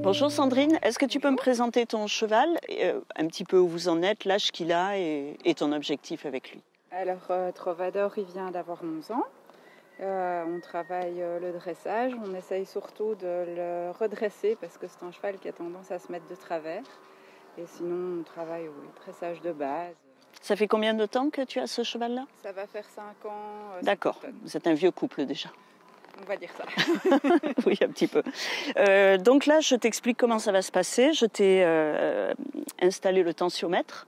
Bonjour Sandrine, est-ce que tu peux me présenter ton cheval, un petit peu où vous en êtes, l'âge qu'il a et ton objectif avec lui? Alors Trovador, il vient d'avoir 11 ans. On travaille le dressage, on essaye surtout de le redresser parce que c'est un cheval qui a tendance à se mettre de travers. Et sinon, on travaille le dressage de base. Ça fait combien de temps que tu as ce cheval-là? Ça va faire 5 ans. D'accord, vous êtes un vieux couple déjà. On va dire ça. Oui, un petit peu. Donc là, je t'explique comment ça va se passer. Je t'ai installé le tensiomètre.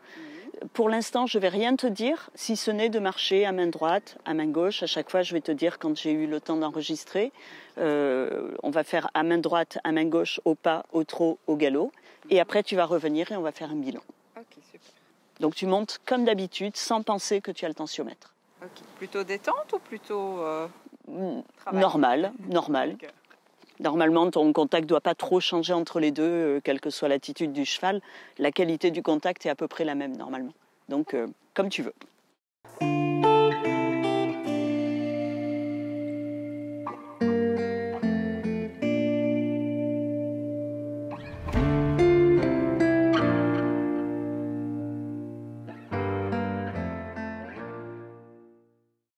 Pour l'instant, je ne vais rien te dire, si ce n'est de marcher à main droite, à main gauche. À chaque fois, je vais te dire quand j'ai eu le temps d'enregistrer. On va faire à main droite, à main gauche, au pas, au trot, au galop. Et après, tu vas revenir et on va faire un bilan. Ok, super. Donc tu montes comme d'habitude, sans penser que tu as le tensiomètre. Ok. Plutôt détente ou plutôt normal. Okay. Normalement, ton contact ne doit pas trop changer entre les deux, quelle que soit l'attitude du cheval. La qualité du contact est à peu près la même normalement. Donc, comme tu veux.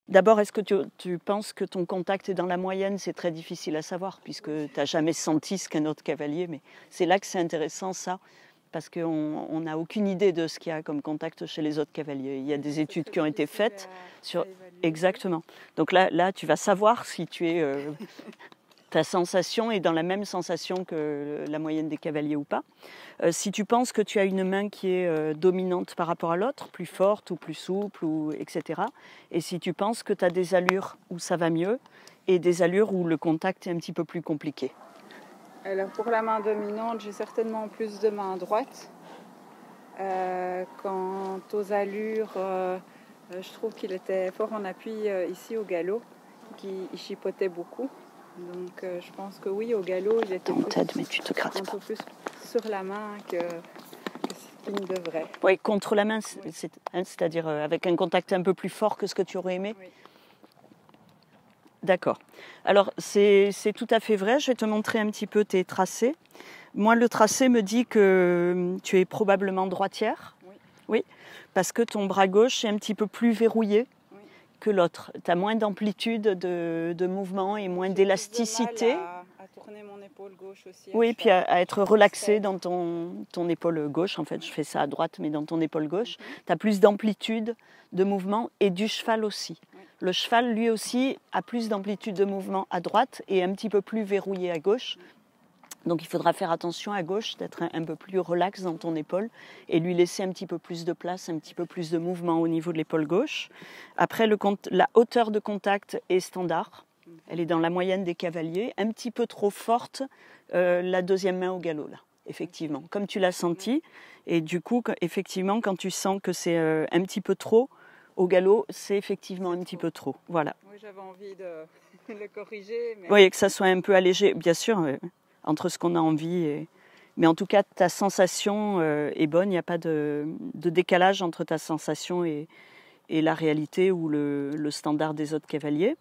D'abord, est-ce que tu penses que ton contact est dans la moyenne? C'est très difficile à savoir puisque tu n'as jamais senti ce qu'un autre cavalier. Mais c'est là que c'est intéressant ça, parce qu'on n'a aucune idée de ce qu'il y a comme contact chez les autres cavaliers. Il y a des études qui ont été faites sur... Exactement. Donc là, tu vas savoir si ta sensation est dans la même sensation que la moyenne des cavaliers ou pas. Si tu penses que tu as une main qui est dominante par rapport à l'autre, plus forte ou plus souple, etc. Et si tu penses que tu as des allures où ça va mieux et des allures où le contact est un petit peu plus compliqué. Alors pour la main dominante, j'ai certainement plus de main droite. Quant aux allures, je trouve qu'il était fort en appui ici au galop, qu'il chipotait beaucoup. Donc je pense que oui, au galop, il était mais tu te grattes un peu plus sur la main que ce qu'il ne devrait. Oui, contre la main, c'est-à-dire avec un contact un peu plus fort que ce que tu aurais aimé. Oui. D'accord. Alors, c'est tout à fait vrai. Je vais te montrer un petit peu tes tracés. Moi, le tracé me dit que tu es probablement droitière. Oui. Oui, parce que ton bras gauche est un petit peu plus verrouillé que l'autre. Tu as moins d'amplitude de mouvement et moins d'élasticité. À tourner mon épaule gauche aussi. Oui, puis à être relaxé dans ton épaule gauche. En fait, je fais ça à droite, mais dans ton épaule gauche. Tu as plus d'amplitude de mouvement et du cheval aussi. Le cheval, lui aussi, a plus d'amplitude de mouvement à droite et un petit peu plus verrouillé à gauche. Donc il faudra faire attention à gauche, d'être un peu plus relax dans ton épaule et lui laisser un petit peu plus de place, un petit peu plus de mouvement au niveau de l'épaule gauche. Après, la hauteur de contact est standard. Elle est dans la moyenne des cavaliers, un petit peu trop forte, la deuxième main au galop, là, effectivement, comme tu l'as senti. Et du coup, effectivement, quand tu sens que c'est un petit peu trop, au galop, c'est effectivement un petit peu trop. Voilà. Oui, j'avais envie de le corriger. Mais... Oui, que ça soit un peu allégé, bien sûr, entre ce qu'on a envie. Mais en tout cas, ta sensation est bonne. Il n'y a pas de décalage entre ta sensation et la réalité ou le standard des autres cavaliers.